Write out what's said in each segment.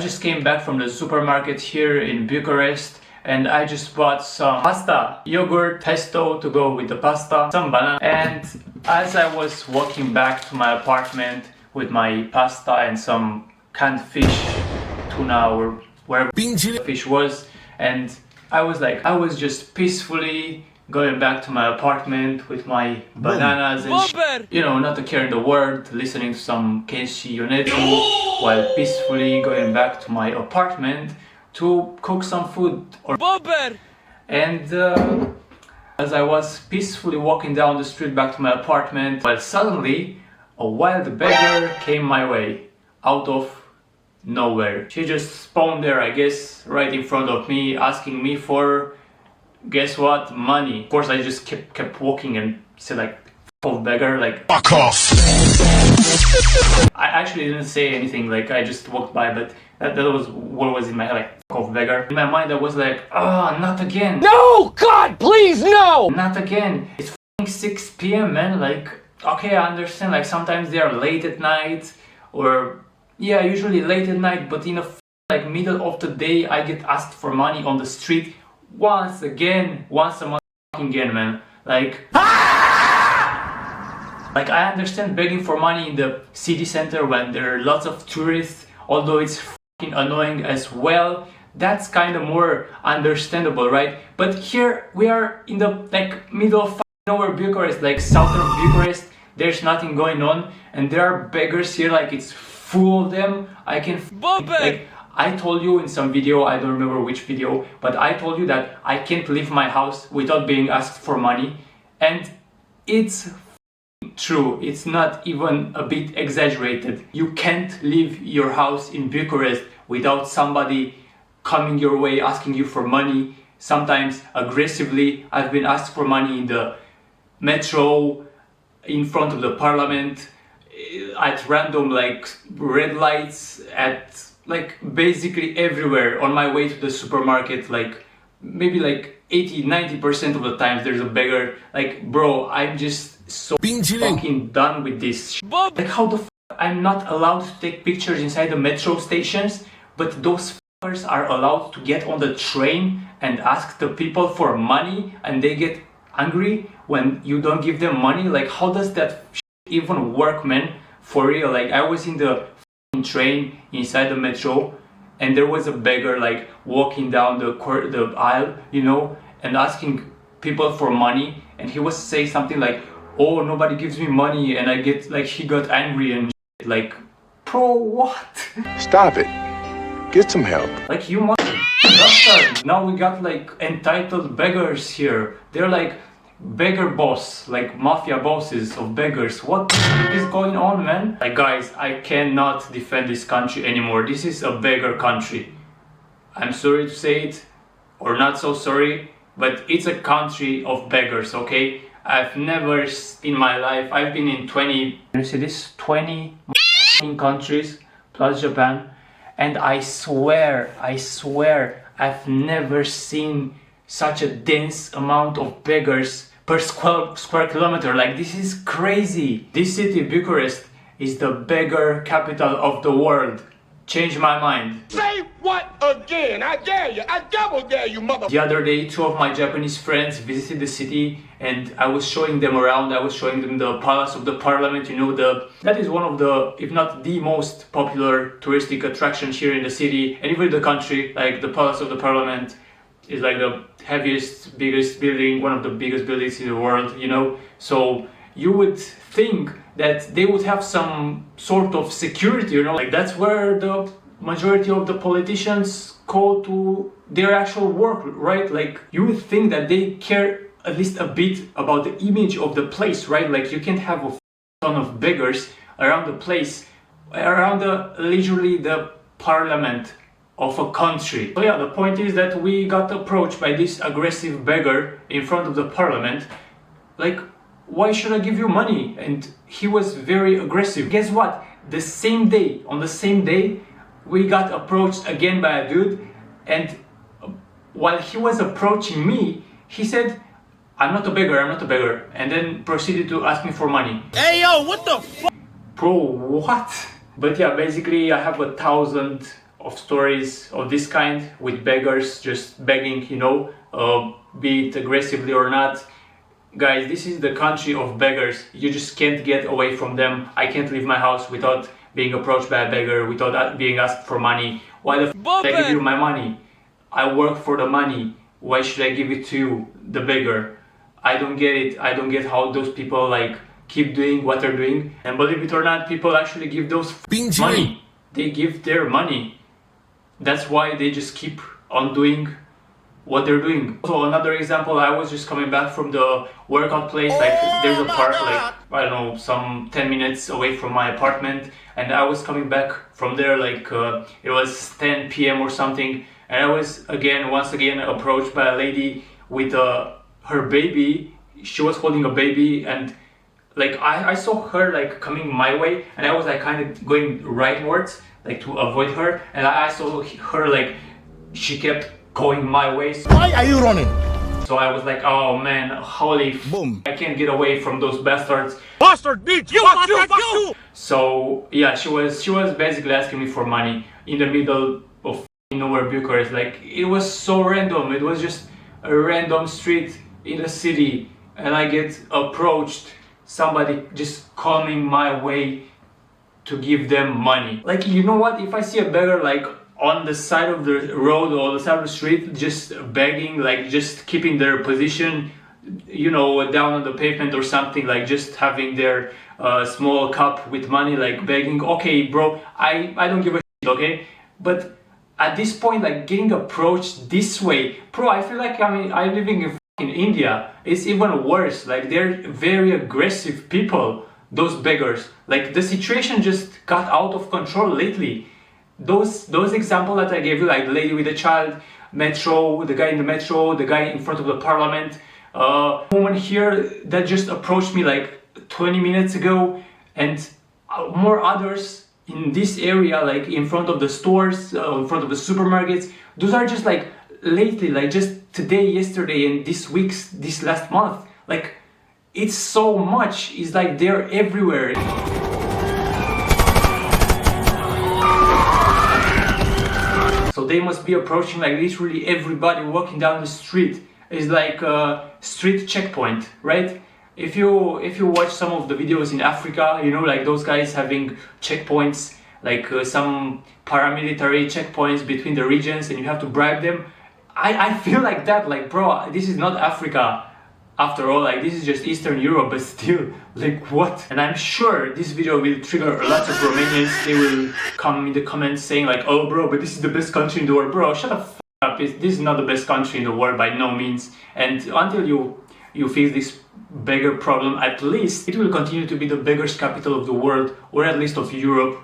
I just came back from the supermarket here in Bucharest and I just bought some pasta, yogurt, pesto to go with the pasta, some banana. And as I was walking back to my apartment with my pasta and some canned fish, tuna or wherever the fish was, and I was just peacefully going back to my apartment with my bananas and you know, not a care in the world, listening to some Kenshi Yonetsu while peacefully going back to my apartment to cook some food or and as I was peacefully walking down the street back to my apartment, well, suddenly a wild beggar came my way out of nowhere. She just spawned there, I guess, right in front of me, asking me for, guess what, money. Of course, I just kept walking and said like, "F off, beggar," like fuck off. I actually didn't say anything, like I just walked by, but that was what was in my head, like "F off, beggar." In my mind, I was like, "Ah, not again! No, God, please, no! Not again! It's f***ing 6 p.m. man. Like, okay, I understand. Like sometimes they are late at night, or yeah, usually late at night. But in a like middle of the day, I get asked for money on the street once again, once a month again, man. Like." Like I understand begging for money in the city center when there are lots of tourists, although it's fucking annoying as well. That's kind of more understandable, right? But here we are in the like middle of nowhere Bucharest, like southern Bucharest. There's nothing going on, and there are beggars here, like it's full of them. I can like I told you in some video, I don't remember which video, but I told you that I can't leave my house without being asked for money, and it's true. It's not even a bit exaggerated. You can't leave your house in Bucharest without somebody coming your way asking you for money, sometimes aggressively. I've been asked for money in the metro, in front of the parliament, at random like red lights, at like basically everywhere on my way to the supermarket. Like maybe like 80-90% of the times there's a beggar. Like, bro, I'm just so fucking done with this. Like how the f I'm not allowed to take pictures inside the metro stations, but those f***ers are allowed to get on the train and ask the people for money, and they get angry when you don't give them money. Like how does that even work, man? For real. Like I was in the train inside the metro, and there was a beggar like walking down the aisle, you know, and asking people for money, and he was saying something like, "Oh, nobody gives me money," and I get like, he got angry and shit. Like, bro, what? Stop it. Get some help. Like you must bastard. Now we got like entitled beggars here. They're like beggar boss, like mafia bosses of beggars. What is going on, man? Like guys, I cannot defend this country anymore. This is a beggar country. I'm sorry to say it, or not so sorry, but it's a country of beggars, okay? I've never in my life, I've been in 20, you see this, 20 countries plus Japan, and I swear I've never seen such a dense amount of beggars per square kilometer. Like this is crazy. This city, Bucharest, is the beggar capital of the world. Change my mind. Say what again? I dare you. I double dare you, mother. The other day, two of my Japanese friends visited the city, and I was showing them around. I was showing them the Palace of the Parliament. You know, that is one of the, if not the most popular touristic attractions here in the city and even the country. Like the Palace of the Parliament is like the heaviest, biggest building, one of the biggest buildings in the world, you know. So you would think that they would have some sort of security, you know, like that's where the majority of the politicians go to their actual work, right? Like you would think that they care at least a bit about the image of the place, right? Like you can't have a ton of beggars around the place, around literally the parliament of a country. So yeah, the point is that we got approached by this aggressive beggar in front of the parliament. Like, why should I give you money? And he was very aggressive. Guess what? The same day, on the same day, we got approached again by a dude, and while he was approaching me, he said, I'm not a beggar, and then proceeded to ask me for money. Hey yo, what the fuck? Bro, what? But yeah, basically I have 1,000 of stories of this kind with beggars just begging, you know, be it aggressively or not. Guys, this is the country of beggars. You just can't get away from them. I can't leave my house without being approached by a beggar, without being asked for money. Why the f should I give you my money? I work for the money. Why should I give it to you, the beggar? I don't get it. I don't get how those people like keep doing what they're doing. And believe it or not, people actually give those money. They give their money. That's why they just keep on doing what they're doing. So another example, I was just coming back from the workout place. Like there's a park like, I don't know, some 10 minutes away from my apartment, and I was coming back from there like it was 10 p.m. or something, and I was once again approached by a lady with her baby. She was holding a baby, and like I saw her like coming my way, and I was like kind of going rightwards like to avoid her, and I saw her like she kept going my way. Why are you running? So I was like, oh man, holy boom, I can't get away from those bastards. Bastard bitch, you bastard you! So yeah, she was basically asking me for money in the middle of nowhere, Bucharest. Like it was so random. It was just a random street in the city, and I get approached, somebody just coming my way to give them money. Like, you know what, if I see a beggar like on the side of the road or the side of the street just begging, like just keeping their position, you know, down on the pavement or something, like just having their small cup with money, like begging, okay bro, I don't give a shit, okay? But at this point, like getting approached this way, bro, I feel like I'm living in fucking India. It's even worse. Like they're very aggressive people, those beggars. Like the situation just got out of control lately. Those examples that I gave you, like the lady with the child, metro, the guy in the metro, the guy in front of the parliament, woman here that just approached me like 20 minutes ago, and more others in this area, like in front of the stores, in front of the supermarkets. Those are just like lately, like just today, yesterday, and this last month. Like it's so much. It's like they're everywhere. So they must be approaching like literally everybody walking down the street. It's like a street checkpoint, right? If you watch some of the videos in Africa, you know, like those guys having checkpoints, like some paramilitary checkpoints between the regions, and you have to bribe them. I feel like that, like bro, this is not Africa after all, like this is just Eastern Europe, but still, like what? And I'm sure this video will trigger a lot of Romanians. They will come in the comments saying like, oh bro, but this is the best country in the world. Bro, shut the f up. This is not the best country in the world by no means. And until you fix this beggar problem, at least it will continue to be the beggars capital of the world, or at least of Europe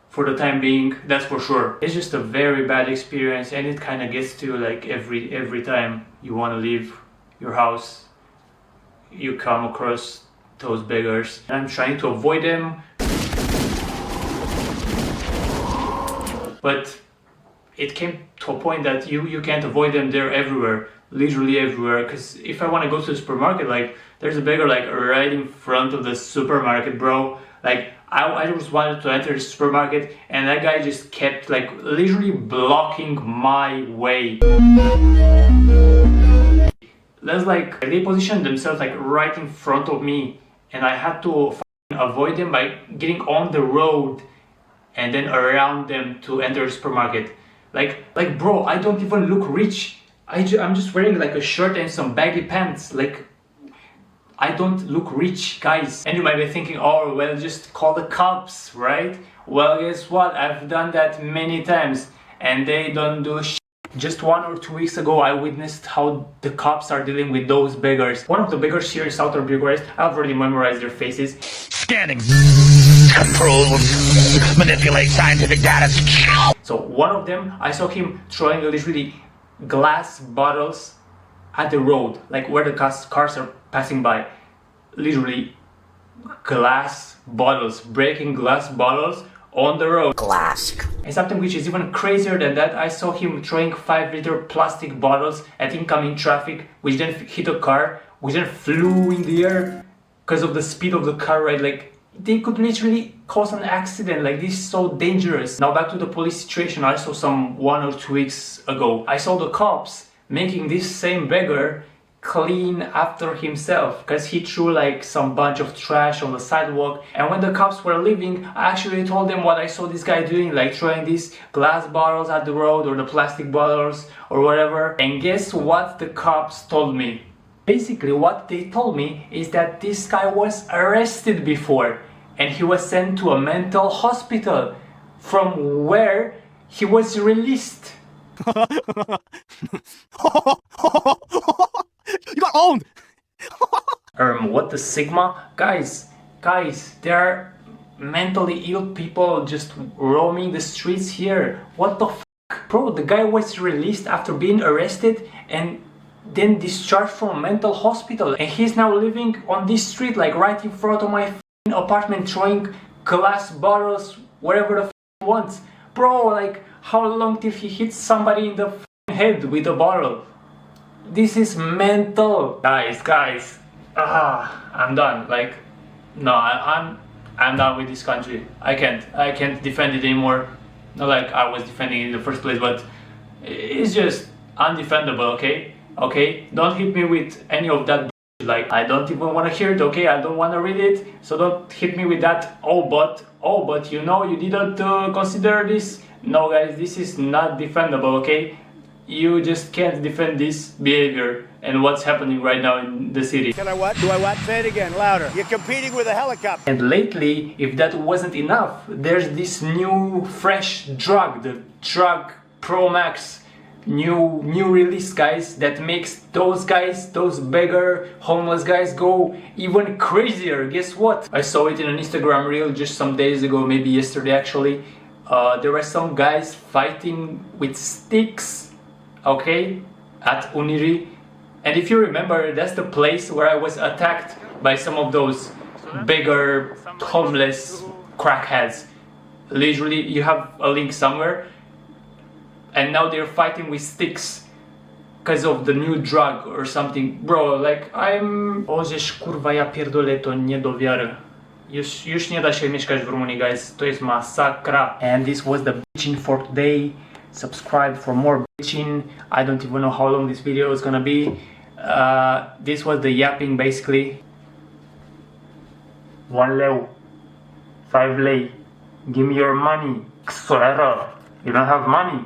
for the time being, that's for sure. It's just a very bad experience, and it kind of gets to like every time you want to leave your house, you come across those beggars. And I'm trying to avoid them, but it came to a point that you can't avoid them. They're everywhere, literally everywhere. Because if I want to go to the supermarket, like there's a beggar like right in front of the supermarket, bro. Like I just wanted to enter the supermarket, and that guy just kept like literally blocking my way. That's like they positioned themselves like right in front of me, and I had to avoid them by getting on the road and then around them to enter the supermarket. Like bro, I don't even look rich. I'm just wearing like a shirt and some baggy pants. Like I don't look rich, guys. And you might be thinking, oh well, just call the cops, right? Well, guess what? I've done that many times, and they don't do shit. Just 1 or 2 weeks ago, I witnessed how the cops are dealing with those beggars. One of the beggars here in Southern Bucharest, I've already memorized their faces. Scanning, control, manipulate scientific data. So one of them, I saw him throwing literally glass bottles at the road, like where the cars are passing by. Literally glass bottles, breaking glass bottles on the road. Glass. And something which is even crazier than that, I saw him throwing 5-liter plastic bottles at incoming traffic, which then hit a car, which then flew in the air because of the speed of the car, right? Like they could literally cause an accident. Like, this is so dangerous. Now back to the police situation I saw some 1 or 2 weeks ago. I saw the cops making this same beggar clean after himself because he threw like some bunch of trash on the sidewalk. And when the cops were leaving, I actually told them what I saw this guy doing, like throwing these glass bottles at the road or the plastic bottles or whatever. And guess what the cops told me? Basically what they told me is that this guy was arrested before and he was sent to a mental hospital from where he was released. You got owned! What the Sigma? Guys, there are mentally ill people just roaming the streets here. What the f***? Bro, the guy was released after being arrested and then discharged from a mental hospital. And he's now living on this street, like right in front of my apartment, throwing glass bottles wherever the f*** he wants. Bro, like, how long till he hits somebody in the head with a bottle? This is mental. Guys, I'm done. Like, no, I'm done with this country. I can't defend it anymore. Not like I was defending it in the first place, but it's just undefendable, okay? Don't hit me with any of that bullshit. Like, I don't even want to hear it, okay? I don't want to read it, so don't hit me with that, oh but you know, you didn't consider this. No guys, this is not defendable, okay? You just can't defend this behavior and what's happening right now in the city. Can I what? Do I what? Say it again, louder. You're competing with a helicopter. And lately, if that wasn't enough, there's this new fresh drug, the drug Pro Max, new release, guys, that makes those guys, those beggar homeless guys, go even crazier. Guess what? I saw it in an Instagram reel just some days ago, maybe yesterday actually. There were some guys fighting with sticks, okay, at Uniri. And if you remember, that's the place where I was attacked by some of those beggar, homeless crackheads. Literally, you have a link somewhere. And now they're fighting with sticks because of the new drug or something. Bro, like, I'm... O, żeż kurwa, ja pierdolę, to nie do wiary. Już nie da się mieszkać w Rumunii, guys. To jest masakra. And this was the bitching for today. Subscribe for more bitching. I don't even know how long this video is gonna be. This was the yapping, basically. 1 leu. 5 lei. Give me your money. Xolera. You don't have money.